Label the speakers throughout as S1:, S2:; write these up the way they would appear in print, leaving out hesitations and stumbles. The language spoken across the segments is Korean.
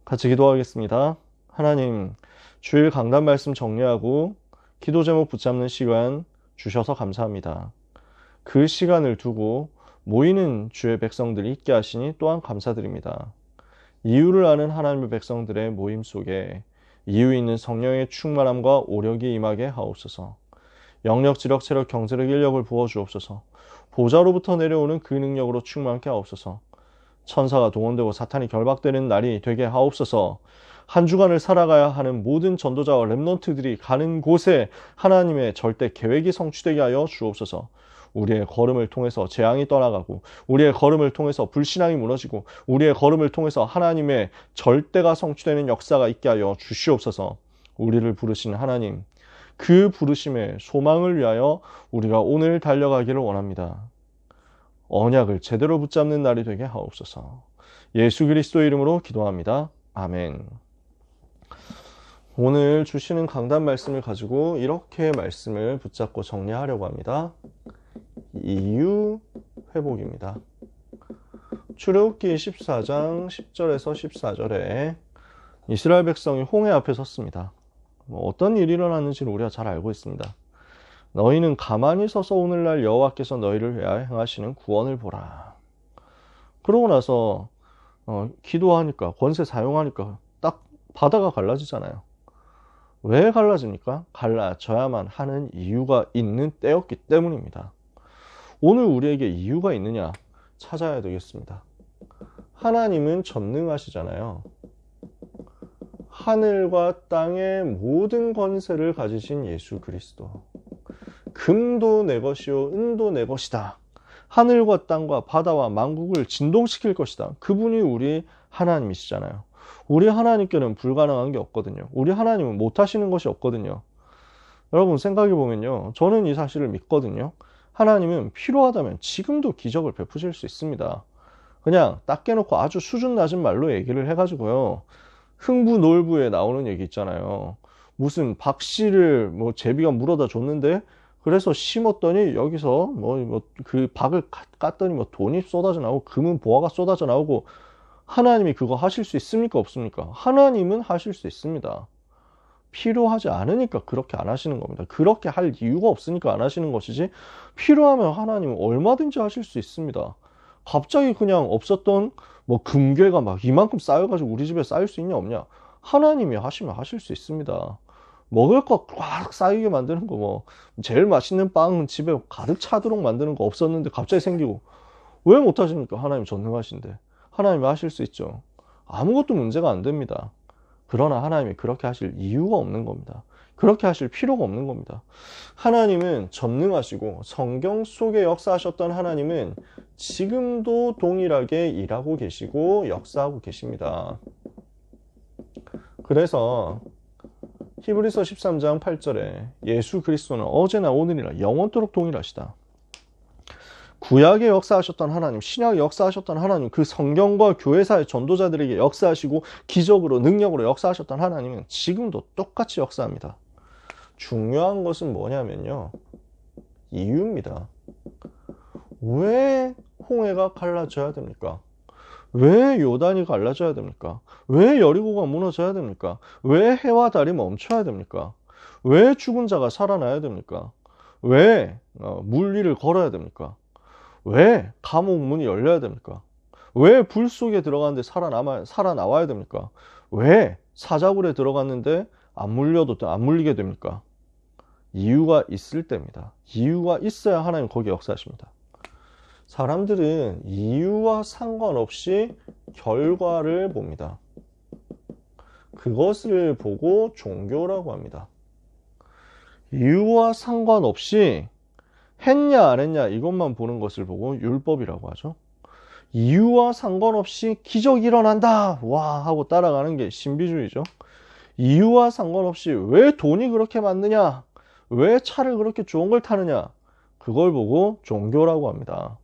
S1: 같이 기도하겠습니다. 하나님, 주일 강단 말씀 정리하고 기도 제목 붙잡는 시간 주셔서 감사합니다. 그 시간을 두고 모이는 주의 백성들이 있게 하시니 또한 감사드립니다. 이유를 아는 하나님의 백성들의 모임 속에 이유 있는 성령의 충만함과 오력이 임하게 하옵소서. 영력, 지력, 체력, 경제력, 인력을 부어주옵소서. 보좌로부터 내려오는 그 능력으로 충만케 하옵소서. 천사가 동원되고 사탄이 결박되는 날이 되게 하옵소서. 한 주간을 살아가야 하는 모든 전도자와 렘넌트들이 가는 곳에 하나님의 절대 계획이 성취되게 하여 주옵소서. 우리의 걸음을 통해서 재앙이 떠나가고, 우리의 걸음을 통해서 불신앙이 무너지고, 우리의 걸음을 통해서 하나님의 절대가 성취되는 역사가 있게 하여 주시옵소서. 우리를 부르신 하나님, 그 부르심의 소망을 위하여 우리가 오늘 달려가기를 원합니다. 언약을 제대로 붙잡는 날이 되게 하옵소서. 예수 그리스도의 이름으로 기도합니다. 아멘. 오늘 주시는 강단 말씀을 가지고 이렇게 말씀을 붙잡고 정리하려고 합니다. 이유 회복입니다. 출애굽기 14장 10절에서 14절에 이스라엘 백성이 홍해 앞에 섰습니다. 어떤 일이 일어났는지를 우리가 잘 알고 있습니다. 너희는 가만히 서서 오늘날 여호와께서 너희를 위하여 행하시는 구원을 보라. 그러고 나서 기도하니까, 권세 사용하니까 딱 바다가 갈라지잖아요. 왜 갈라집니까? 갈라져야만 하는 이유가 있는 때였기 때문입니다. 오늘 우리에게 이유가 있느냐 찾아야 되겠습니다. 하나님은 전능하시잖아요. 하늘과 땅의 모든 권세를 가지신 예수 그리스도. 금도 내 것이요 은도 내 것이다. 하늘과 땅과 바다와 만국을 진동시킬 것이다. 그분이 우리 하나님이시잖아요. 우리 하나님께는 불가능한 게 없거든요. 우리 하나님은 못하시는 것이 없거든요. 여러분 생각해 보면요, 저는 이 사실을 믿거든요. 하나님은 필요하다면 지금도 기적을 베푸실 수 있습니다. 그냥 딱 깨놓고 아주 수준 낮은 말로 얘기를 해가지고요, 흥부놀부에 나오는 얘기 있잖아요. 무슨 박씨를 제비가 물어다 줬는데, 그래서 심었더니 여기서 그 박을 깠더니 돈이 쏟아져 나오고 금은 보화가 쏟아져 나오고. 하나님이 그거 하실 수 있습니까? 없습니까? 하나님은 하실 수 있습니다. 필요하지 않으니까 그렇게 안 하시는 겁니다. 그렇게 할 이유가 없으니까 안 하시는 것이지, 필요하면 하나님은 얼마든지 하실 수 있습니다. 갑자기 그냥 없었던 금괴가 막 이만큼 쌓여가지고 우리 집에 쌓일 수 있냐 없냐? 하나님이 하시면 하실 수 있습니다. 먹을 거 꽉 쌓이게 만드는 거, 제일 맛있는 빵 집에 가득 차도록 만드는 거 없었는데 갑자기 생기고. 왜 못하십니까? 하나님 전능하신데. 하나님이 하실 수 있죠. 아무것도 문제가 안 됩니다. 그러나 하나님이 그렇게 하실 이유가 없는 겁니다. 그렇게 하실 필요가 없는 겁니다. 하나님은 전능하시고 성경 속에 역사하셨던 하나님은 지금도 동일하게 일하고 계시고 역사하고 계십니다. 그래서 히브리서 13장 8절에 예수 그리스도는 어제나 오늘이나 영원토록 동일하시다. 구약에 역사하셨던 하나님, 신약에 역사하셨던 하나님, 그 성경과 교회사의 전도자들에게 역사하시고 기적으로 능력으로 역사하셨던 하나님은 지금도 똑같이 역사합니다. 중요한 것은 뭐냐면요, 이유입니다. 왜 홍해가 갈라져야 됩니까? 왜 요단이 갈라져야 됩니까? 왜 여리고가 무너져야 됩니까? 왜 해와 달이 멈춰야 됩니까? 왜 죽은 자가 살아나야 됩니까? 왜 물 위를 걸어야 됩니까? 왜 감옥 문이 열려야 됩니까? 왜 불 속에 들어갔는데 살아나와야 됩니까? 왜 사자굴에 들어갔는데 안 물리게 됩니까? 이유가 있을 때입니다. 이유가 있어야 하나님 거기에 역사하십니다. 사람들은 이유와 상관없이 결과를 봅니다. 그것을 보고 종교라고 합니다. 이유와 상관없이 했냐 안 했냐 이것만 보는 것을 보고 율법이라고 하죠. 이유와 상관없이 기적이 일어난다 와 하고 따라가는 게 신비주의죠. 이유와 상관없이 왜 돈이 그렇게 많느냐, 왜 차를 그렇게 좋은 걸 타느냐, 그걸 보고 종교라고 합니다.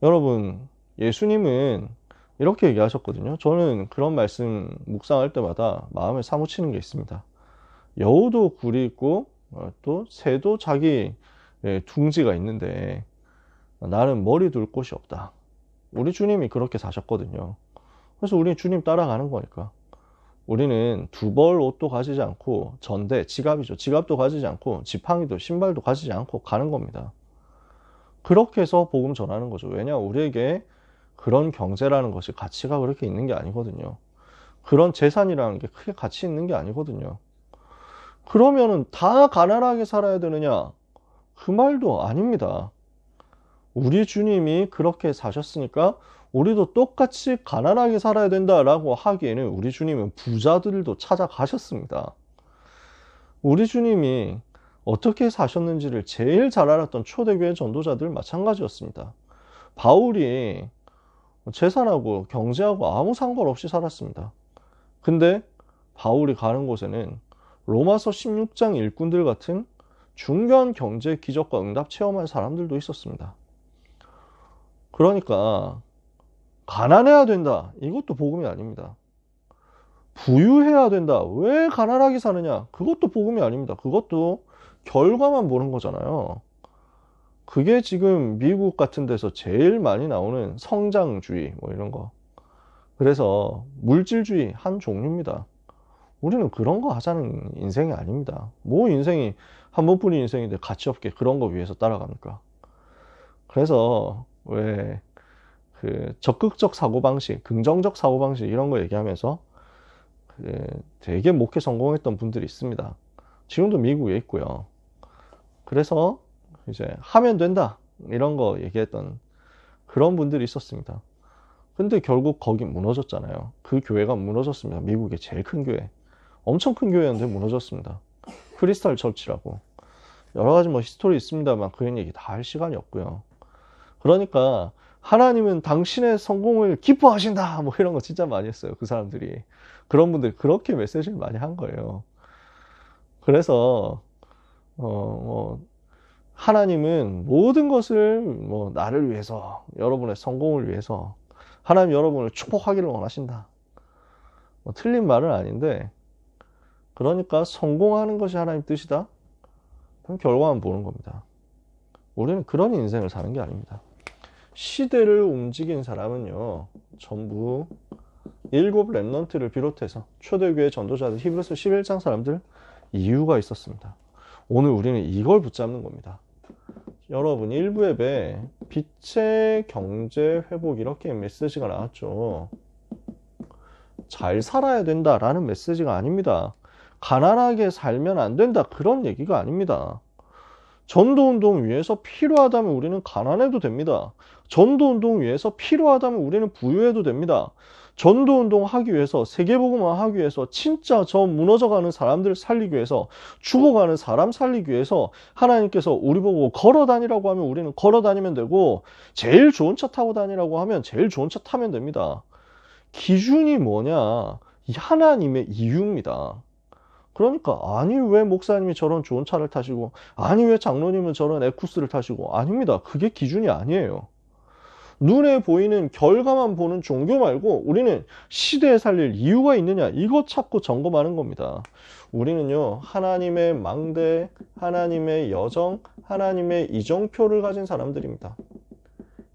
S1: 여러분, 예수님은 이렇게 얘기하셨거든요. 저는 그런 말씀 묵상할 때마다 마음에 사무치는 게 있습니다. 여우도 굴이 있고 또 새도 자기 둥지가 있는데 나는 머리 둘 곳이 없다. 우리 주님이 그렇게 사셨거든요. 그래서 우리는 주님 따라가는 거니까. 우리는 두 벌 옷도 가지지 않고 전대, 지갑이죠. 지갑도 가지지 않고 지팡이도 신발도 가지지 않고 가는 겁니다. 그렇게 해서 복음 전하는 거죠. 왜냐? 우리에게 그런 경제라는 것이 가치가 그렇게 있는 게 아니거든요. 그런 재산이라는 게 크게 가치 있는 게 아니거든요. 그러면은 다 가난하게 살아야 되느냐? 그 말도 아닙니다. 우리 주님이 그렇게 사셨으니까 우리도 똑같이 가난하게 살아야 된다라고 하기에는 우리 주님은 부자들도 찾아가셨습니다. 우리 주님이 어떻게 사셨는지를 제일 잘 알았던 초대교회 전도자들 마찬가지였습니다. 바울이 재산하고 경제하고 아무 상관없이 살았습니다. 근데 바울이 가는 곳에는 로마서 16장 일꾼들 같은 중요한 경제 기적과 응답 체험한 사람들도 있었습니다. 그러니까 가난해야 된다. 이것도 복음이 아닙니다. 부유해야 된다. 왜 가난하게 사느냐? 그것도 복음이 아닙니다. 그것도 결과만 보는 거잖아요. 그게 지금 미국 같은 데서 제일 많이 나오는 성장주의 뭐 이런 거. 그래서 물질주의 한 종류입니다. 우리는 그런 거 하자는 인생이 아닙니다. 뭐 인생이 한 번뿐인 인생인데 가치 없게 그런 거 위해서 따라갑니까? 그래서 왜 그 적극적 사고방식, 긍정적 사고방식 이런 거 얘기하면서 되게 목회 성공했던 분들이 있습니다. 지금도 미국에 있고요. 그래서 이제 하면 된다 이런 거 얘기했던 그런 분들이 있었습니다. 근데 결국 거기 무너졌잖아요. 그 교회가 무너졌습니다. 미국의 제일 큰 교회. 엄청 큰 교회였는데 무너졌습니다. 크리스탈 처치라고. 여러 가지 뭐 히스토리 있습니다만 그 얘기 다 할 시간이 없고요. 그러니까 하나님은 당신의 성공을 기뻐하신다 뭐 이런 거 진짜 많이 했어요. 그 사람들이. 그런 분들이 그렇게 메시지를 많이 한 거예요. 그래서 하나님은 모든 것을 뭐 나를 위해서, 여러분의 성공을 위해서 하나님 여러분을 축복하기를 원하신다. 뭐 틀린 말은 아닌데, 그러니까 성공하는 것이 하나님 뜻이다? 그럼 결과만 보는 겁니다. 우리는 그런 인생을 사는 게 아닙니다. 시대를 움직인 사람은요, 전부 일곱 렘넌트를 비롯해서 초대교회 전도자들, 히브리서 11장 사람들 이유가 있었습니다. 오늘 우리는 이걸 붙잡는 겁니다. 여러분 1부에 빛의 경제 회복 이렇게 메시지가 나왔죠. 잘 살아야 된다라는 메시지가 아닙니다. 가난하게 살면 안 된다 그런 얘기가 아닙니다. 전도운동 위해서 필요하다면 우리는 가난해도 됩니다. 전도운동 위해서 필요하다면 우리는 부유해도 됩니다. 전도운동 하기 위해서, 세계복음화 하기 위해서, 진짜 저 무너져가는 사람들 살리기 위해서, 죽어가는 사람 살리기 위해서 하나님께서 우리 보고 걸어 다니라고 하면 우리는 걸어 다니면 되고, 제일 좋은 차 타고 다니라고 하면 제일 좋은 차 타면 됩니다. 기준이 뭐냐? 하나님의 이유입니다. 그러니까 아니 왜 목사님이 저런 좋은 차를 타시고, 아니 왜 장로님은 저런 에쿠스를 타시고, 아닙니다. 그게 기준이 아니에요. 눈에 보이는 결과만 보는 종교 말고 우리는 시대에 살릴 이유가 있느냐 이거 찾고 점검하는 겁니다. 우리는요 하나님의 망대, 하나님의 여정, 하나님의 이정표를 가진 사람들입니다.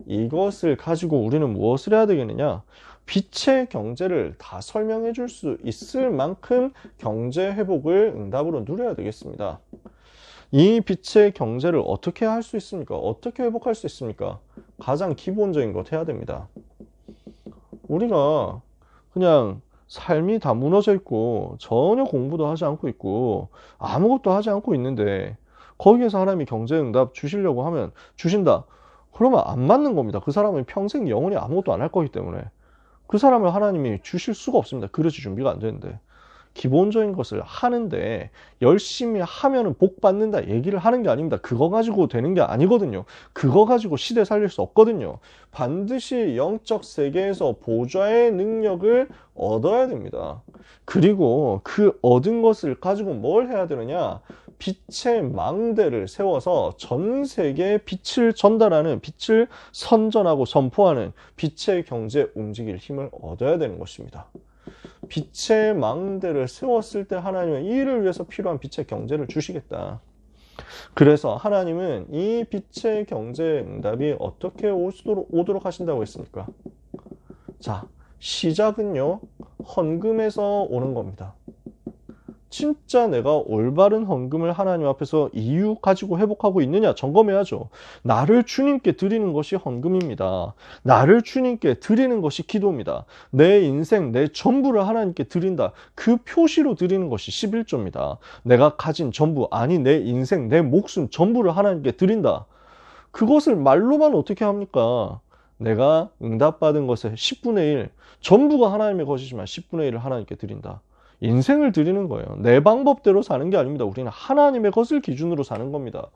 S1: 이것을 가지고 우리는 무엇을 해야 되겠느냐? 빛의 경제를 다 설명해 줄 수 있을 만큼 경제 회복을 응답으로 누려야 되겠습니다. 이 빛의 경제를 어떻게 할 수 있습니까? 어떻게 회복할 수 있습니까? 가장 기본적인 것 해야 됩니다. 우리가 그냥 삶이 다 무너져 있고 전혀 공부도 하지 않고 있고 아무것도 하지 않고 있는데 거기에서 하나님이 경제응답 주시려고 하면 주신다. 그러면 안 맞는 겁니다. 그 사람은 평생 영원히 아무것도 안 할 거기 때문에 그 사람을 하나님이 주실 수가 없습니다. 그릇이 준비가 안 되는데. 기본적인 것을 하는데 열심히 하면은 복 받는다 얘기를 하는 게 아닙니다. 그거 가지고 되는 게 아니거든요. 그거 가지고 시대 살릴 수 없거든요. 반드시 영적 세계에서 보좌의 능력을 얻어야 됩니다. 그리고 그 얻은 것을 가지고 뭘 해야 되느냐? 빛의 망대를 세워서 전 세계에 빛을 전달하는, 빛을 선전하고 선포하는 빛의 경제 움직일 힘을 얻어야 되는 것입니다. 빛의 망대를 세웠을 때 하나님은 이를 위해서 필요한 빛의 경제를 주시겠다. 그래서 하나님은 이 빛의 경제 응답이 어떻게 오도록 하신다고 했습니까? 자, 시작은요, 헌금에서 오는 겁니다. 진짜 내가 올바른 헌금을 하나님 앞에서 이유 가지고 회복하고 있느냐 점검해야죠. 나를 주님께 드리는 것이 헌금입니다. 나를 주님께 드리는 것이 기도입니다. 내 인생, 내 전부를 하나님께 드린다. 그 표시로 드리는 것이 11조입니다. 내가 가진 전부, 아니 내 인생, 내 목숨 전부를 하나님께 드린다. 그것을 말로만 어떻게 합니까? 내가 응답받은 것의 10분의 1, 전부가 하나님의 것이지만 10분의 1을 하나님께 드린다. 인생을 드리는 거예요. 내 방법대로 사는 게 아닙니다. 우리는 하나님의 것을 기준으로 사는 겁니다.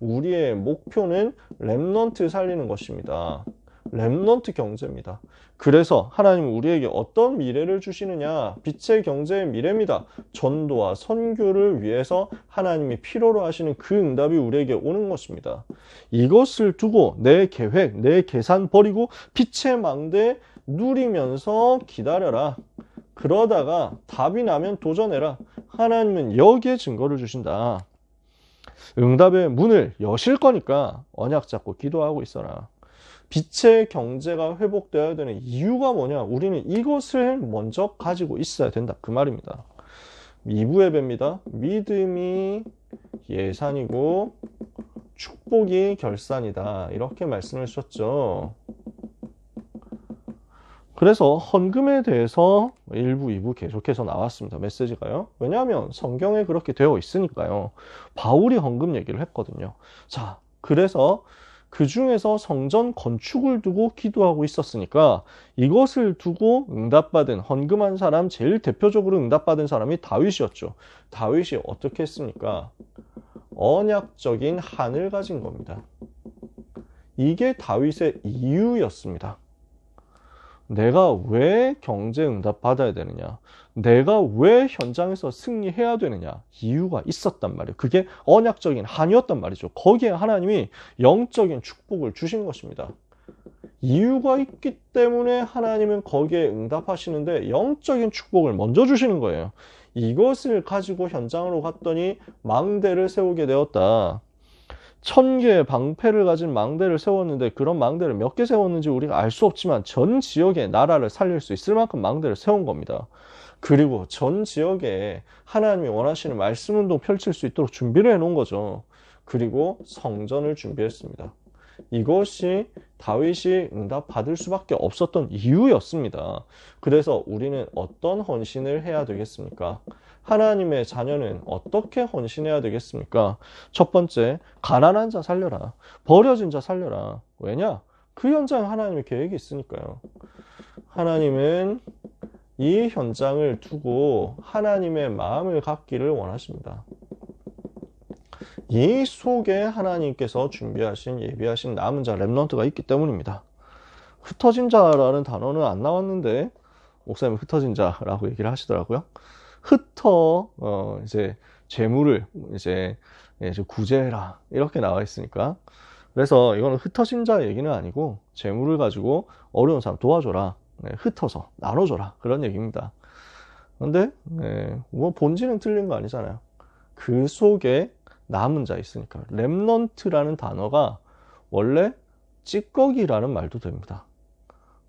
S1: 우리의 목표는 렘넌트 살리는 것입니다. 렘넌트 경제입니다. 그래서 하나님은 우리에게 어떤 미래를 주시느냐? 빛의 경제의 미래입니다. 전도와 선교를 위해서 하나님이 필요로 하시는 그 응답이 우리에게 오는 것입니다. 이것을 두고 내 계획, 내 계산 버리고 빛의 망대 누리면서 기다려라. 그러다가 답이 나면 도전해라. 하나님은 여기에 증거를 주신다. 응답의 문을 여실 거니까 언약 잡고 기도하고 있어라. 빛의 경제가 회복되어야 되는 이유가 뭐냐? 우리는 이것을 먼저 가지고 있어야 된다. 그 말입니다. 2부 예배입니다. 믿음이 예산이고 축복이 결산이다. 이렇게 말씀을 주셨죠. 그래서 헌금에 대해서 1부, 2부 계속해서 나왔습니다. 메시지가요. 왜냐하면 성경에 그렇게 되어 있으니까요. 바울이 헌금 얘기를 했거든요. 자, 그래서 그 중에서 성전 건축을 두고 기도하고 있었으니까 이것을 두고 응답받은 헌금한 사람, 제일 대표적으로 응답받은 사람이 다윗이었죠. 다윗이 어떻게 했습니까? 언약적인 한을 가진 겁니다. 이게 다윗의 이유였습니다. 내가 왜 경제 응답 받아야 되느냐? 내가 왜 현장에서 승리해야 되느냐? 이유가 있었단 말이에요. 그게 언약적인 한이었단 말이죠. 거기에 하나님이 영적인 축복을 주신 것입니다. 이유가 있기 때문에 하나님은 거기에 응답하시는데 영적인 축복을 먼저 주시는 거예요. 이것을 가지고 현장으로 갔더니 망대를 세우게 되었다. 1000개의 방패를 가진 망대를 세웠는데 그런 망대를 몇 개 세웠는지 우리가 알 수 없지만 전 지역의 나라를 살릴 수 있을 만큼 망대를 세운 겁니다. 그리고 전 지역에 하나님이 원하시는 말씀 운동 펼칠 수 있도록 준비를 해놓은 거죠. 그리고 성전을 준비했습니다. 이것이 다윗이 응답받을 수밖에 없었던 이유였습니다. 그래서 우리는 어떤 헌신을 해야 되겠습니까? 하나님의 자녀는 어떻게 헌신해야 되겠습니까? 첫 번째, 가난한 자 살려라. 버려진 자 살려라. 왜냐? 그 현장에 하나님의 계획이 있으니까요. 하나님은 이 현장을 두고 하나님의 마음을 갖기를 원하십니다. 이 속에 하나님께서 준비하신, 예비하신 남은 자, 렘넌트가 있기 때문입니다. 흩어진 자라는 단어는 안 나왔는데 목사님이 흩어진 자라고 얘기를 하시더라고요. 이제 재물을 이제 구제해라 이렇게 나와 있으니까, 그래서 이거는 흩어진 자 얘기는 아니고 재물을 가지고 어려운 사람 도와줘라, 흩어서 나눠줘라 그런 얘기입니다. 그런데 뭐 본질은 틀린 거 아니잖아요. 그 속에 남은 자 있으니까. 렘넌트라는 단어가 원래 찌꺼기라는 말도 됩니다.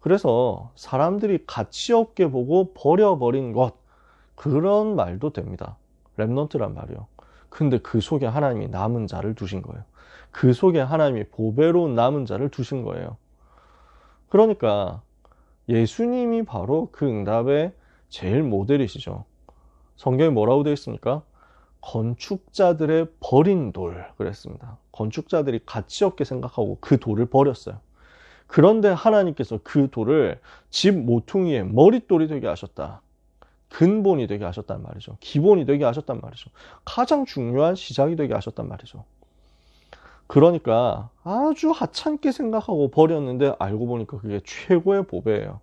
S1: 그래서 사람들이 가치 없게 보고 버려버린 것, 그런 말도 됩니다. 렘넌트란 말이요. 근데 그 속에 하나님이 남은 자를 두신 거예요. 그 속에 하나님이 보배로운 남은 자를 두신 거예요. 그러니까 예수님이 바로 그 응답의 제일 모델이시죠. 성경에 뭐라고 되어 있습니까? 건축자들의 버린 돌 그랬습니다. 건축자들이 가치 없게 생각하고 그 돌을 버렸어요. 그런데 하나님께서 그 돌을 집 모퉁이의 머릿돌이 되게 하셨다. 근본이 되게 하셨단 말이죠. 기본이 되게 하셨단 말이죠. 가장 중요한 시작이 되게 하셨단 말이죠. 그러니까 아주 하찮게 생각하고 버렸는데 알고 보니까 그게 최고의 보배예요.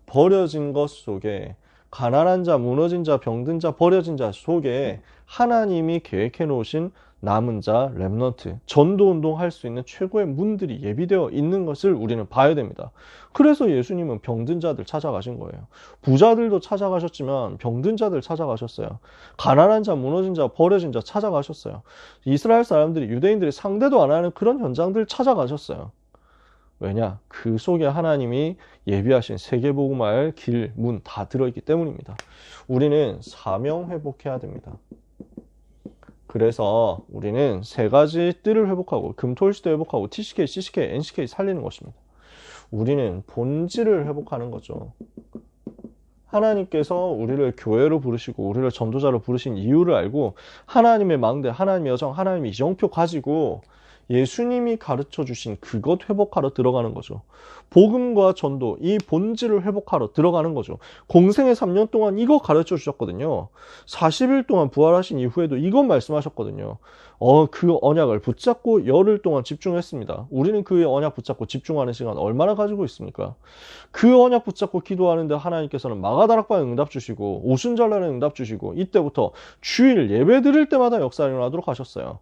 S1: 버려진 것 속에, 가난한 자, 무너진 자, 병든 자, 버려진 자 속에 하나님이 계획해 놓으신 남은 자, 렘넌트, 전도운동 할 수 있는 최고의 문들이 예비되어 있는 것을 우리는 봐야 됩니다. 그래서 예수님은 병든 자들 찾아가신 거예요. 부자들도 찾아가셨지만 병든 자들 찾아가셨어요. 가난한 자, 무너진 자, 버려진 자 찾아가셨어요. 이스라엘 사람들이, 유대인들이 상대도 안 하는 그런 현장들 찾아가셨어요. 왜냐? 그 속에 하나님이 예비하신 세계복음화의 길, 문 다 들어있기 때문입니다. 우리는 사명 회복해야 됩니다. 그래서 우리는 세 가지 뜰을 회복하고 금토일시대 회복하고 TCK, CCK, NCK 살리는 것입니다. 우리는 본질을 회복하는 거죠. 하나님께서 우리를 교회로 부르시고 우리를 전도자로 부르신 이유를 알고 하나님의 망대, 하나님의 여정, 하나님의 이정표 가지고 예수님이 가르쳐 주신 그것 회복하러 들어가는 거죠. 복음과 전도, 이 본질을 회복하러 들어가는 거죠. 공생의 3년 동안 이거 가르쳐 주셨거든요. 40일 동안 부활하신 이후에도 이것 말씀하셨거든요. 그 언약을 붙잡고 열흘 동안 집중했습니다. 우리는 그 언약 붙잡고 집중하는 시간 얼마나 가지고 있습니까? 그 언약 붙잡고 기도하는데 하나님께서는 마가다락방에 응답 주시고 오순절날에 응답 주시고 이때부터 주일 예배 드릴 때마다 역사를 일어나도록 하셨어요.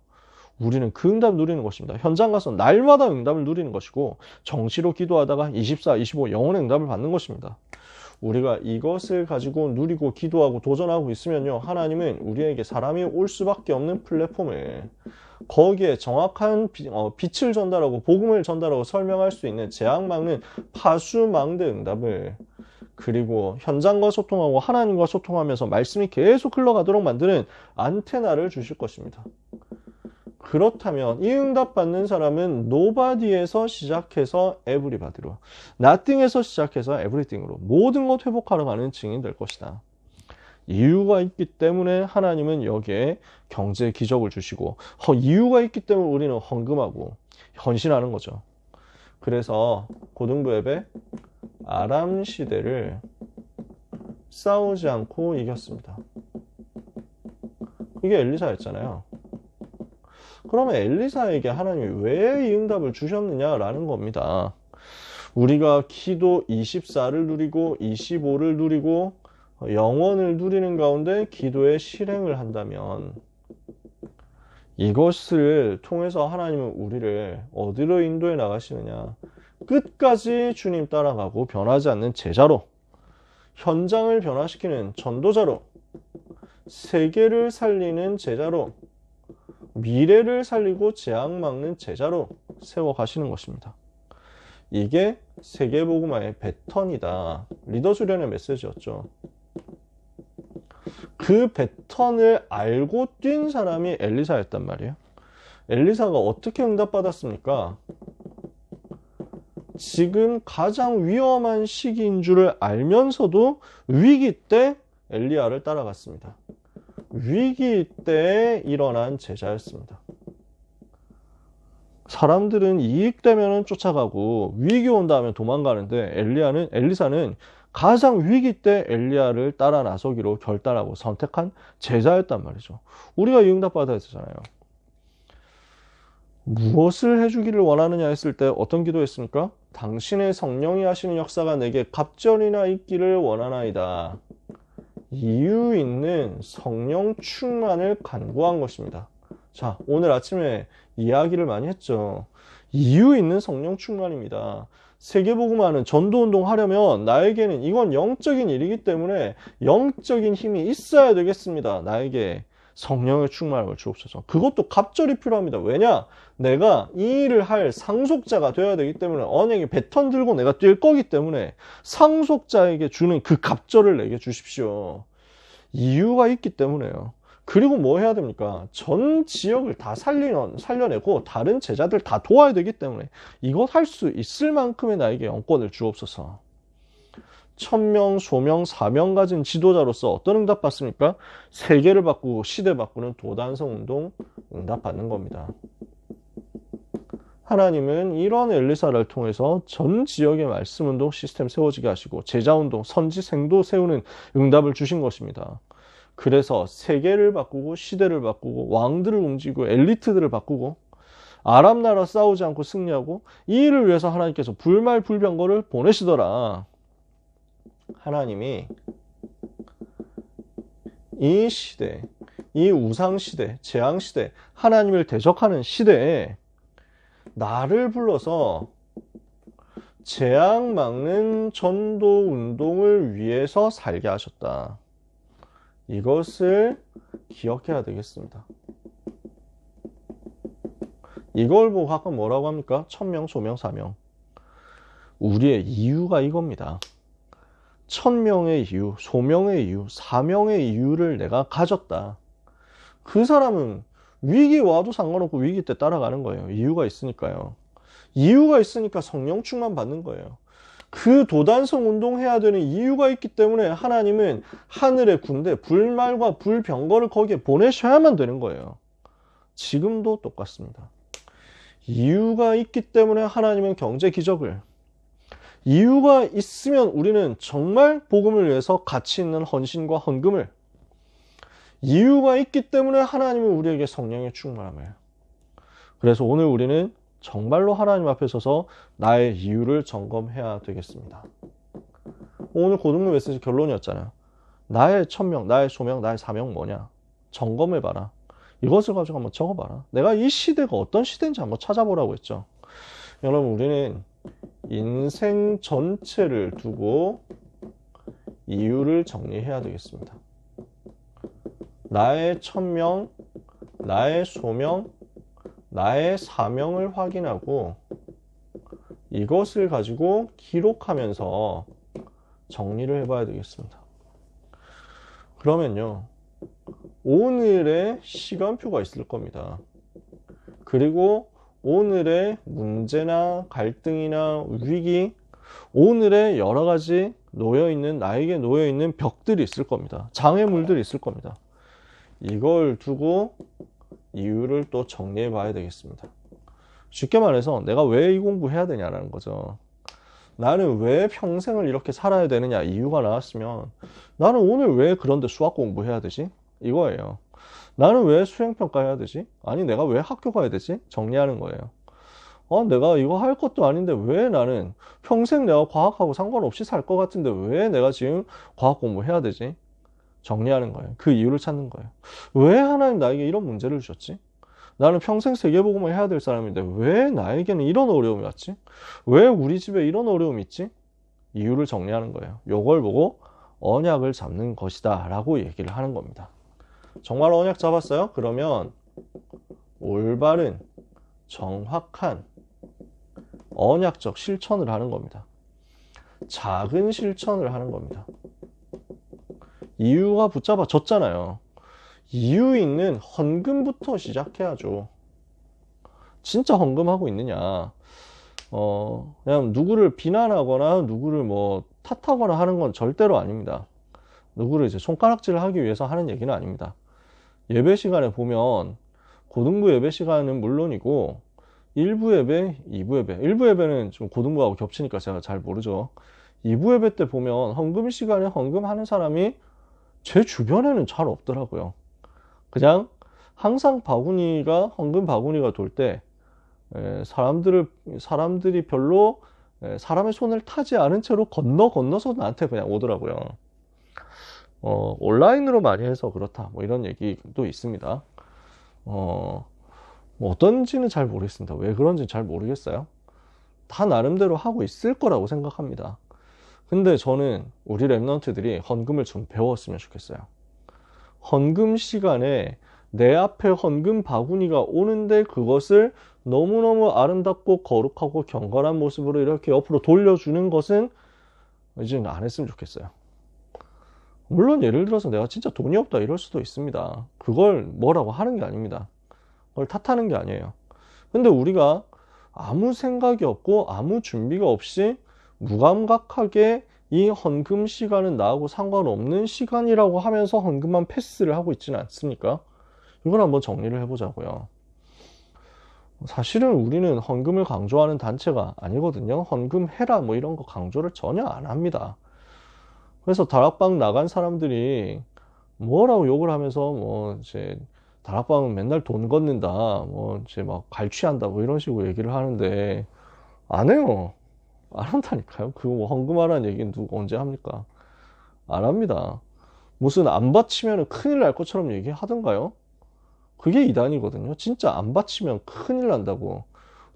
S1: 우리는 그 응답을 누리는 것입니다. 현장 가서 날마다 응답을 누리는 것이고 정시로 기도하다가 24, 25 영혼의 응답을 받는 것입니다. 우리가 이것을 가지고 누리고 기도하고 도전하고 있으면요. 하나님은 우리에게 사람이 올 수밖에 없는 플랫폼을 거기에 정확한 빛을 전달하고 복음을 전달하고 설명할 수 있는 재앙 막는 파수망대 응답을 그리고 현장과 소통하고 하나님과 소통하면서 말씀이 계속 흘러가도록 만드는 안테나를 주실 것입니다. 그렇다면 이 응답받는 사람은 nobody에서 시작해서 everybody로, nothing에서 시작해서 everything으로 모든 것 회복하러 가는 증인 될 것이다. 이유가 있기 때문에 하나님은 여기에 경제 기적을 주시고 이유가 있기 때문에 우리는 헌금하고 헌신하는 거죠. 그래서 고등부 예배 아람 시대를 싸우지 않고 이겼습니다. 이게 엘리사였잖아요. 그러면 엘리사에게 하나님이 왜 이 응답을 주셨느냐라는 겁니다. 우리가 기도 24를 누리고 25를 누리고 영원을 누리는 가운데 기도의 실행을 한다면 이것을 통해서 하나님은 우리를 어디로 인도해 나가시느냐? 끝까지 주님 따라가고 변하지 않는 제자로, 현장을 변화시키는 전도자로, 세계를 살리는 제자로, 미래를 살리고 재앙 막는 제자로 세워 가시는 것입니다. 이게 세계복음화의 패턴이다. 리더 수련의 메시지였죠. 그 패턴을 알고 뛴 사람이 엘리사였단 말이에요. 엘리사가 어떻게 응답받았습니까? 지금 가장 위험한 시기인 줄을 알면서도 위기 때 엘리야를 따라갔습니다. 위기 때 일어난 제자였습니다. 사람들은 이익되면 쫓아가고 위기 온다 하면 도망가는데 엘리사는 가장 위기 때 엘리야를 따라 나서기로 결단하고 선택한 제자였단 말이죠. 우리가 이 응답 받아야 되잖아요. 무엇을 해주기를 원하느냐 했을 때 어떤 기도했습니까? 당신의 성령이 하시는 역사가 내게 갑절이나 있기를 원하나이다. 이유 있는 성령 충만을 간구한 것입니다. 자, 오늘 아침에 이야기를 많이 했죠. 이유 있는 성령 충만입니다. 세계복음화는 전도운동 하려면 나에게는 이건 영적인 일이기 때문에 영적인 힘이 있어야 되겠습니다. 나에게 성령의 충만을 주옵소서. 그것도 갑절이 필요합니다. 왜냐? 내가 이 일을 할 상속자가 되어야 되기 때문에 언약의 배턴 들고 내가 뛸 거기 때문에 상속자에게 주는 그 갑절을 내게 주십시오. 이유가 있기 때문에요. 그리고 뭐 해야 됩니까? 전 지역을 다 살려내고 다른 제자들 다 도와야 되기 때문에 이것 할 수 있을 만큼의 나에게 영권을 주옵소서. 1000명, 소명, 사명 가진 지도자로서 어떤 응답 받습니까? 세계를 바꾸고 시대 바꾸는 도단성 운동 응답 받는 겁니다. 하나님은 이런 엘리사를 통해서 전 지역의 말씀 운동 시스템 세워지게 하시고 제자 운동, 선지 생도 세우는 응답을 주신 것입니다. 그래서 세계를 바꾸고 시대를 바꾸고 왕들을 움직이고 엘리트들을 바꾸고 아람 나라 싸우지 않고 승리하고 이 일을 위해서 하나님께서 불말불병거를 보내시더라. 하나님이 이 시대, 이 우상시대, 재앙시대, 하나님을 대적하는 시대에 나를 불러서 재앙 막는 전도 운동을 위해서 살게 하셨다. 이것을 기억해야 되겠습니다. 이걸 보고 가끔 뭐라고 합니까? 1000명, 소명, 사명. 우리의 이유가 이겁니다. 1000명의 이유, 소명의 이유, 사명의 이유를 내가 가졌다. 그 사람은 위기 와도 상관없고 위기 때 따라가는 거예요. 이유가 있으니까요. 이유가 있으니까 성령 충만 받는 거예요. 그 도단성 운동해야 되는 이유가 있기 때문에 하나님은 하늘의 군대, 불말과 불병거를 거기에 보내셔야만 되는 거예요. 지금도 똑같습니다. 이유가 있기 때문에 하나님은 경제 기적을, 이유가 있으면 우리는 정말 복음을 위해서 가치 있는 헌신과 헌금을, 이유가 있기 때문에 하나님은 우리에게 성령의 충만함을. 그래서 오늘 우리는 정말로 하나님 앞에 서서 나의 이유를 점검해야 되겠습니다. 오늘 고등부 메시지 결론이었잖아요. 나의 1000명, 나의 소명, 나의 사명 뭐냐? 점검해봐라. 이것을 가지고 한번 적어봐라. 내가 이 시대가 어떤 시대인지 한번 찾아보라고 했죠. 여러분, 우리는 인생 전체를 두고 이유를 정리해야 되겠습니다. 나의 1000명, 나의 소명, 나의 사명을 확인하고 이것을 가지고 기록하면서 정리를 해봐야 되겠습니다. 그러면요, 오늘의 시간표가 있을 겁니다. 그리고 오늘의 문제나 갈등이나 위기, 오늘의 여러 가지 나에게 놓여있는 벽들이 있을 겁니다. 장애물들이 있을 겁니다. 이걸 두고 이유를 또 정리해 봐야 되겠습니다. 쉽게 말해서 내가 왜 이 공부해야 되냐라는 거죠. 나는 왜 평생을 이렇게 살아야 되느냐 이유가 나왔으면 나는 오늘 왜 그런데 수학 공부해야 되지? 이거예요. 나는 왜 수행평가 해야 되지? 아니 내가 왜 학교 가야 되지? 정리하는 거예요. 내가 이거 할 것도 아닌데 왜 나는 평생 내가 과학하고 상관없이 살 것 같은데 왜 내가 지금 과학 공부해야 되지? 정리하는 거예요. 그 이유를 찾는 거예요. 왜 하나님 나에게 이런 문제를 주셨지? 나는 평생 세계복음을 해야 될 사람인데 왜 나에게는 이런 어려움이 왔지? 왜 우리 집에 이런 어려움이 있지? 이유를 정리하는 거예요. 요걸 보고 언약을 잡는 것이다 라고 얘기를 하는 겁니다. 정말 언약 잡았어요? 그러면 올바른 정확한 언약적 실천을 하는 겁니다. 작은 실천을 하는 겁니다. 이유가 붙잡아졌잖아요. 이유 있는 헌금부터 시작해야죠. 진짜 헌금하고 있느냐. 그냥 누구를 비난하거나 누구를 뭐 탓하거나 하는 건 절대로 아닙니다. 누구를 이제 손가락질을 하기 위해서 하는 얘기는 아닙니다. 예배 시간에 보면 고등부 예배 시간은 물론이고 1부 예배, 2부 예배. 1부 예배는 좀 고등부하고 겹치니까 제가 잘 모르죠. 2부 예배 때 보면 헌금 시간에 헌금하는 사람이 제 주변에는 잘 없더라고요. 그냥 항상 헌금 바구니가 돌 때 사람들이 별로 사람의 손을 타지 않은 채로 건너서 나한테 그냥 오더라고요. 온라인으로 많이 해서 그렇다. 뭐 이런 얘기도 있습니다. 뭐 어떤지는 잘 모르겠습니다. 왜 그런지는 잘 모르겠어요. 다 나름대로 하고 있을 거라고 생각합니다. 근데 저는 우리 랩런트들이 헌금을 좀 배웠으면 좋겠어요. 헌금 시간에 내 앞에 헌금 바구니가 오는데 그것을 너무너무 아름답고 거룩하고 경건한 모습으로 이렇게 옆으로 돌려주는 것은 이제는 안 했으면 좋겠어요. 물론 예를 들어서 내가 진짜 돈이 없다 이럴 수도 있습니다. 그걸 뭐라고 하는 게 아닙니다. 그걸 탓하는 게 아니에요. 근데 우리가 아무 생각이 없고 아무 준비가 없이 무감각하게 이 헌금 시간은 나하고 상관없는 시간이라고 하면서 헌금만 패스를 하고 있지는 않습니까? 이걸 한번 정리를 해보자고요. 사실은 우리는 헌금을 강조하는 단체가 아니거든요. 헌금해라 뭐 이런 거 강조를 전혀 안 합니다. 그래서 다락방 나간 사람들이 뭐라고 욕을 하면서 뭐 이제 다락방은 맨날 돈 걷는다 뭐 이제 막 갈취한다 뭐 이런 식으로 얘기를 하는데 안 해요. 안 한다니까요. 그거 뭐 헌금하라는 얘기는 누가 언제 합니까? 안 합니다. 무슨 안 바치면 큰일 날 것처럼 얘기하던가요? 그게 이단이거든요. 진짜 안 바치면 큰일 난다고.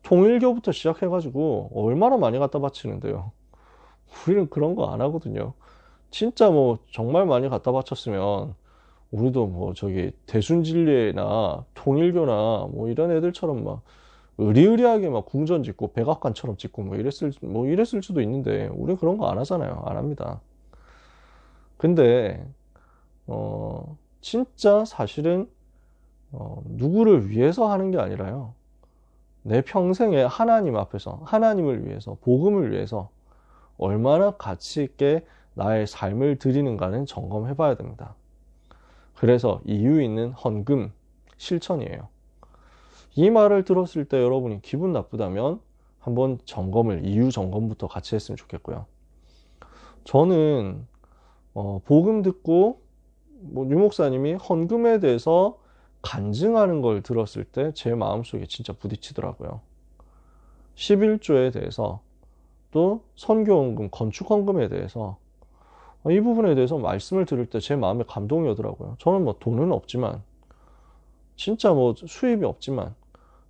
S1: 통일교부터 시작해가지고 얼마나 많이 갖다 바치는데요. 우리는 그런 거 안 하거든요. 진짜 뭐 정말 많이 갖다 바쳤으면 우리도 뭐 저기 대순진리나 통일교나 뭐 이런 애들처럼 막 의리의리하게 막 궁전 짓고 백악관처럼 짓고 뭐 이랬을 수도 있는데 우리 그런 거 안 하잖아요. 안 합니다. 근데 진짜 사실은 누구를 위해서 하는 게 아니라요. 내 평생에 하나님 앞에서 하나님을 위해서 복음을 위해서 얼마나 가치 있게 나의 삶을 드리는가는 점검해 봐야 됩니다. 그래서 이유 있는 헌금 실천이에요. 이 말을 들었을 때 여러분이 기분 나쁘다면 한번 이유 점검부터 같이 했으면 좋겠고요. 저는 복음 듣고 유 목사님이 헌금에 대해서 간증하는 걸 들었을 때 제 마음속에 진짜 부딪히더라고요. 11조에 대해서 또 선교헌금, 건축헌금에 대해서 이 부분에 대해서 말씀을 들을 때 제 마음에 감동이 오더라고요. 저는 뭐 돈은 없지만 진짜 뭐 수입이 없지만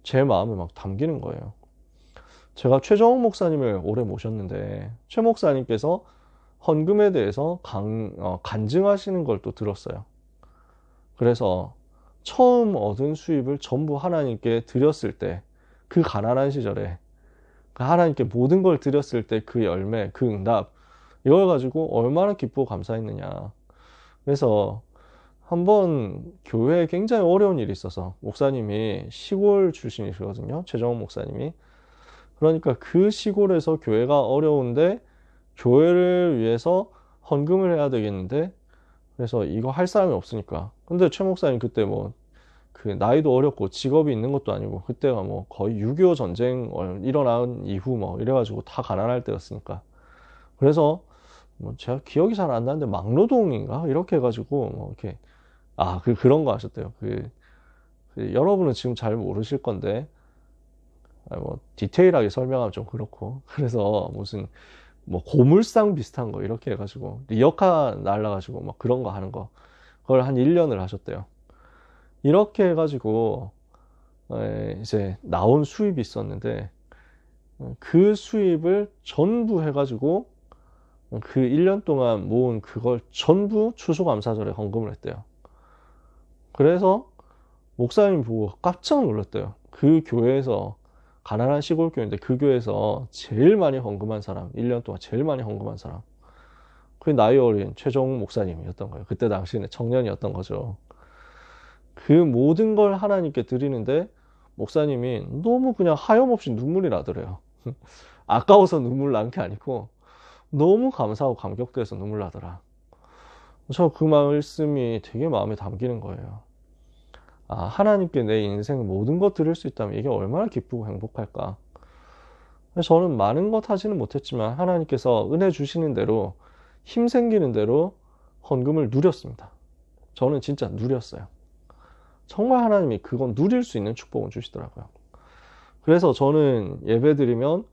S1: 제 마음에 막 담기는 거예요. 제가 최정욱 목사님을 오래 모셨는데 최 목사님께서 헌금에 대해서 간증하시는 걸 또 들었어요. 그래서 처음 얻은 수입을 전부 하나님께 드렸을 때 그 가난한 시절에 하나님께 모든 걸 드렸을 때 그 열매, 그 응답 이걸 가지고 얼마나 기쁘고 감사했느냐. 그래서 한번 교회에 굉장히 어려운 일이 있어서 목사님이 시골 출신이시거든요. 최정원 목사님이. 그러니까 그 시골에서 교회가 어려운데 교회를 위해서 헌금을 해야 되겠는데 그래서 이거 할 사람이 없으니까. 근데 최 목사님 그때 뭐 그 나이도 어렸고 직업이 있는 것도 아니고 그때가 뭐 거의 6.25 전쟁 일어난 이후 뭐 이래가지고 다 가난할 때였으니까. 그래서 뭐 제가 기억이 잘 안 나는데 막노동인가 이렇게 해가지고 뭐 이렇게 그런 거 하셨대요. 여러분은 지금 잘 모르실 건데 뭐 디테일하게 설명하면 좀 그렇고 그래서 무슨 뭐 고물상 비슷한 거 이렇게 해가지고 리어카 날라가지고 막 그런 거 하는 거 그걸 한 1년을 하셨대요. 이렇게 해가지고 이제 나온 수입이 있었는데 그 수입을 전부 해가지고 그 1년 동안 모은 그걸 전부 추수감사절에 헌금을 했대요. 그래서 목사님 보고 깜짝 놀랐대요. 그 교회에서 가난한 시골 교회인데 그 교회에서 제일 많이 헌금한 사람 1년 동안 제일 많이 헌금한 사람 그 나이 어린 최정욱 목사님이었던 거예요. 그때 당시에는 청년이었던 거죠. 그 모든 걸 하나님께 드리는데 목사님이 너무 그냥 하염없이 눈물이 나더래요. 아까워서 눈물 난 게 아니고 너무 감사하고 감격돼서 눈물 나더라. 저 그 말씀이 되게 마음에 담기는 거예요. 하나님께 내 인생 모든 것 드릴 수 있다면 이게 얼마나 기쁘고 행복할까. 저는 많은 것 하지는 못했지만 하나님께서 은혜 주시는 대로 힘 생기는 대로 헌금을 누렸습니다. 저는 진짜 누렸어요. 정말 하나님이 그건 누릴 수 있는 축복을 주시더라고요. 그래서 저는 예배 드리면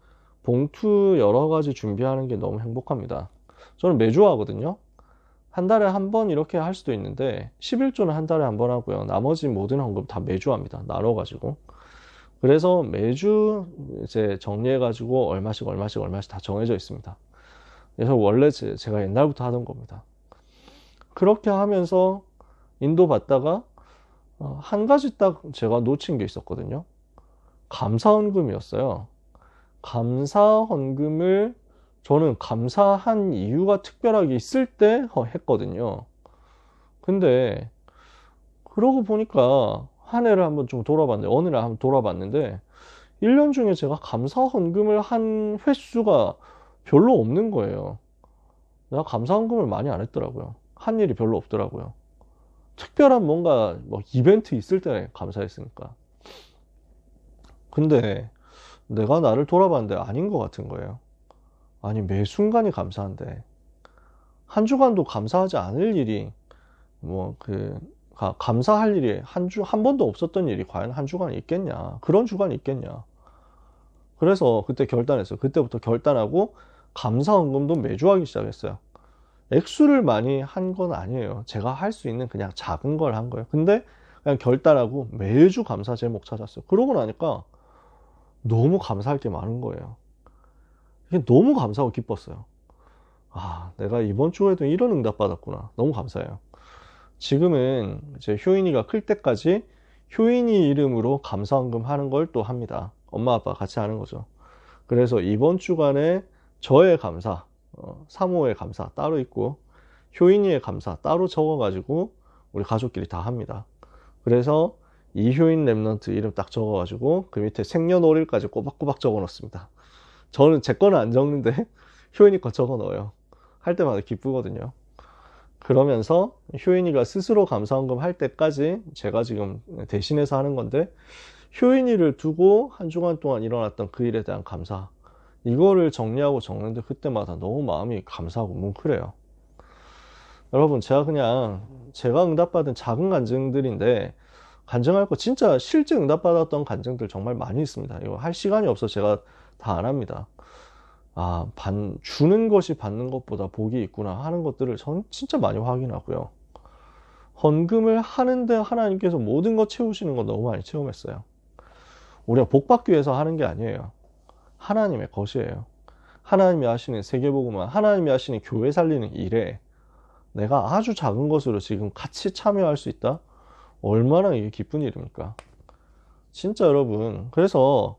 S1: 봉투 여러 가지 준비하는 게 너무 행복합니다. 저는 매주 하거든요. 한 달에 한 번 이렇게 할 수도 있는데 11조는 한 달에 한 번 하고요. 나머지 모든 헌금 다 매주 합니다. 나눠가지고. 그래서 매주 이제 정리해가지고 얼마씩 다 정해져 있습니다. 그래서 원래 제가 옛날부터 하던 겁니다. 그렇게 하면서 인도받다가 한 가지 딱 제가 놓친 게 있었거든요. 감사헌금이었어요. 감사헌금을 저는 감사한 이유가 특별하게 있을 때 했거든요. 근데 그러고 보니까 한 해를 한번 좀 돌아봤는데 어느 날 한번 돌아봤는데 1년 중에 제가 감사헌금을 한 횟수가 별로 없는 거예요. 내가 감사헌금을 많이 안 했더라고요. 한 일이 별로 없더라고요. 특별한 뭔가 뭐 이벤트 있을 때 감사했으니까. 근데 내가 나를 돌아봤는데 아닌 것 같은 거예요. 아니 매 순간이 감사한데 한 주간도 감사하지 않을 일이 감사할 일이 한 번도 없었던 일이 과연 한 주간이 있겠냐. 그런 주간이 있겠냐. 그래서 그때 결단했어요. 그때부터 결단하고 감사헌금도 매주 하기 시작했어요. 액수를 많이 한 건 아니에요. 제가 할 수 있는 그냥 작은 걸 한 거예요. 근데 그냥 결단하고 매주 감사 제목 찾았어요. 그러고 나니까 너무 감사할 게 많은 거예요. 이게 너무 감사하고 기뻤어요. 내가 이번 주에도 이런 응답 받았구나. 너무 감사해요. 지금은 이제 효인이가 클 때까지 효인이 이름으로 감사헌금 하는 걸 또 합니다. 엄마 아빠 같이 하는 거죠. 그래서 이번 주간에 저의 감사, 사모의 감사 따로 있고 효인이의 감사 따로 적어가지고 우리 가족끼리 다 합니다. 그래서 이효인 랩넌트 이름 딱 적어가지고 그 밑에 생년월일까지 꼬박꼬박 적어 놓습니다. 저는 제 거는 안 적는데 효인이 거 적어 넣어요. 할 때마다 기쁘거든요. 그러면서 효인이가 스스로 감사헌금 할 때까지 제가 지금 대신해서 하는 건데, 효인이를 두고 한 주간 동안 일어났던 그 일에 대한 감사, 이거를 정리하고 적는데 그때마다 너무 마음이 감사하고 뭉클해요. 여러분, 제가 응답받은 작은 간증들인데, 간증할 거 진짜 실제 응답받았던 간증들 정말 많이 있습니다. 이거 할 시간이 없어 제가 다 안 합니다. 주는 것이 받는 것보다 복이 있구나 하는 것들을 전 진짜 많이 확인하고요. 헌금을 하는데 하나님께서 모든 것 채우시는 거 너무 많이 체험했어요. 우리가 복 받기 위해서 하는 게 아니에요. 하나님의 것이에요. 하나님이 하시는 세계복음화, 하나님이 하시는 교회 살리는 일에 내가 아주 작은 것으로 지금 같이 참여할 수 있다? 얼마나 이게 기쁜 일입니까? 진짜 여러분, 그래서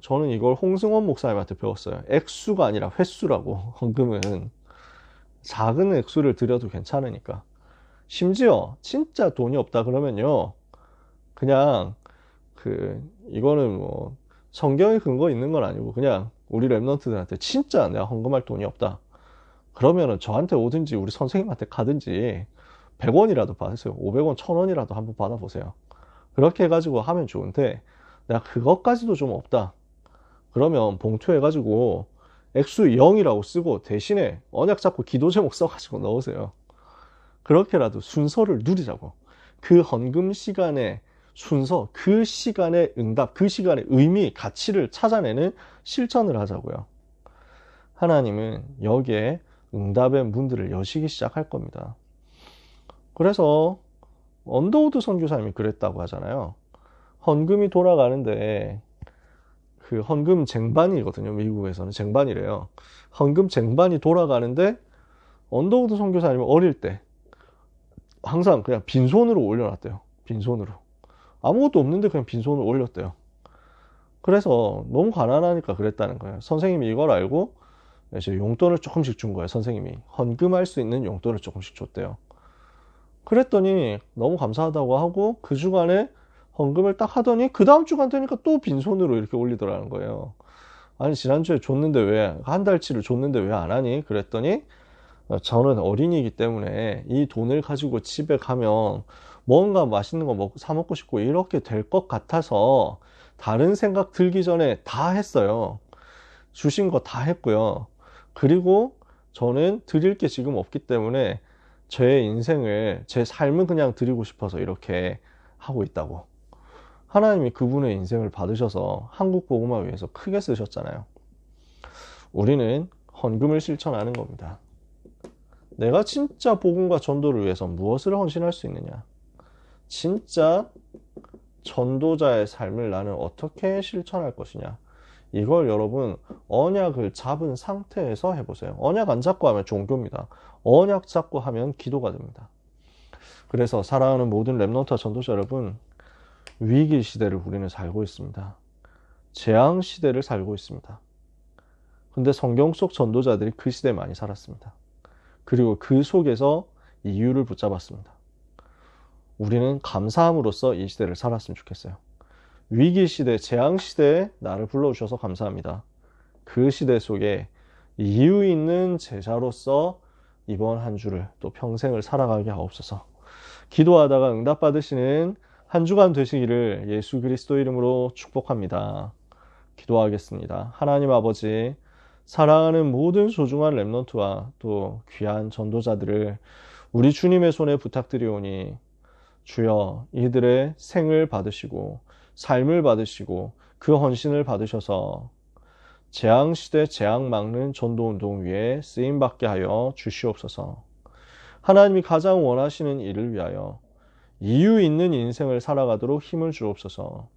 S1: 저는 이걸 홍승원 목사님한테 배웠어요. 액수가 아니라 횟수라고. 헌금은 작은 액수를 드려도 괜찮으니까. 심지어 진짜 돈이 없다 그러면요, 그냥 이거는 뭐 성경에 근거 있는 건 아니고 그냥 우리 랩런트들한테 진짜 내가 헌금할 돈이 없다 그러면은 저한테 오든지 우리 선생님한테 가든지 100원이라도 받으세요. 500원, 1000원이라도 한번 받아보세요. 그렇게 해가지고 하면 좋은데, 내가 그것까지도 좀 없다 그러면 봉투해가지고 액수 0이라고 쓰고 대신에 언약 잡고 기도 제목 써가지고 넣으세요. 그렇게라도 순서를 누리자고. 그 헌금 시간의 순서, 그 시간의 응답, 그 시간의 의미, 가치를 찾아내는 실천을 하자고요. 하나님은 여기에 응답의 문들을 여시기 시작할 겁니다. 그래서 언더우드 선교사님이 그랬다고 하잖아요. 헌금이 돌아가는데, 그 헌금 쟁반이거든요. 미국에서는 쟁반이래요. 헌금 쟁반이 돌아가는데 언더우드 선교사님은 어릴 때 항상 그냥 빈손으로 올려놨대요. 빈손으로. 아무것도 없는데 그냥 빈손으로 올렸대요. 그래서 너무 가난하니까 그랬다는 거예요. 선생님이 이걸 알고 이제 용돈을 조금씩 준 거예요. 선생님이 헌금할 수 있는 용돈을 조금씩 줬대요. 그랬더니 너무 감사하다고 하고 그 주간에 헌금을 딱 하더니 그 다음 주간 되니까 또 빈손으로 이렇게 올리더라는 거예요. 아니, 지난주에 줬는데 왜, 한 달치를 줬는데 왜 안 하니? 그랬더니 저는 어린이기 때문에 이 돈을 가지고 집에 가면 뭔가 맛있는 거 사 먹고 싶고 이렇게 될 것 같아서 다른 생각 들기 전에 다 했어요. 주신 거 다 했고요. 그리고 저는 드릴 게 지금 없기 때문에 제 인생을, 제 삶을 그냥 드리고 싶어서 이렇게 하고 있다고. 하나님이 그분의 인생을 받으셔서 한국 복음화 위해서 크게 쓰셨잖아요. 우리는 헌금을 실천하는 겁니다. 내가 진짜 복음과 전도를 위해서 무엇을 헌신할 수 있느냐? 진짜 전도자의 삶을 나는 어떻게 실천할 것이냐? 이걸 여러분 언약을 잡은 상태에서 해보세요. 언약 안 잡고 하면 종교입니다. 언약 잡고 하면 기도가 됩니다. 그래서 사랑하는 모든 랩넌트와 전도자 여러분, 위기 시대를 우리는 살고 있습니다. 재앙 시대를 살고 있습니다. 근데 성경 속 전도자들이 그 시대에 많이 살았습니다. 그리고 그 속에서 이유를 붙잡았습니다. 우리는 감사함으로써 이 시대를 살았으면 좋겠어요. 위기 시대, 재앙 시대에 나를 불러주셔서 감사합니다. 그 시대 속에 이유 있는 제자로서 이번 한 주를 또 평생을 살아가게 하옵소서. 기도하다가 응답받으시는 한 주간 되시기를 예수 그리스도 이름으로 축복합니다. 기도하겠습니다. 하나님 아버지, 사랑하는 모든 소중한 랩넌트와 또 귀한 전도자들을 우리 주님의 손에 부탁드리오니, 주여 이들의 생을 받으시고 삶을 받으시고 그 헌신을 받으셔서 재앙시대 재앙 막는 전도운동 위에 쓰임받게 하여 주시옵소서. 하나님이 가장 원하시는 일을 위하여 이유 있는 인생을 살아가도록 힘을 주옵소서.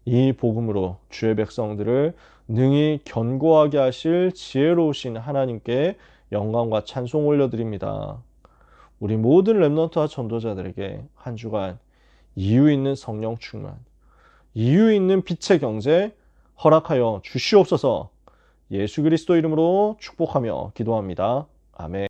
S1: 이 복음으로 주의 백성들을 능히 견고하게 하실 지혜로우신 하나님께 영광과 찬송 올려드립니다. 우리 모든 랩넌트와 전도자들에게 한 주간 이유 있는 성령 충만, 이유 있는 빛의 경제 허락하여 주시옵소서. 예수 그리스도 이름으로 축복하며 기도합니다. 아멘.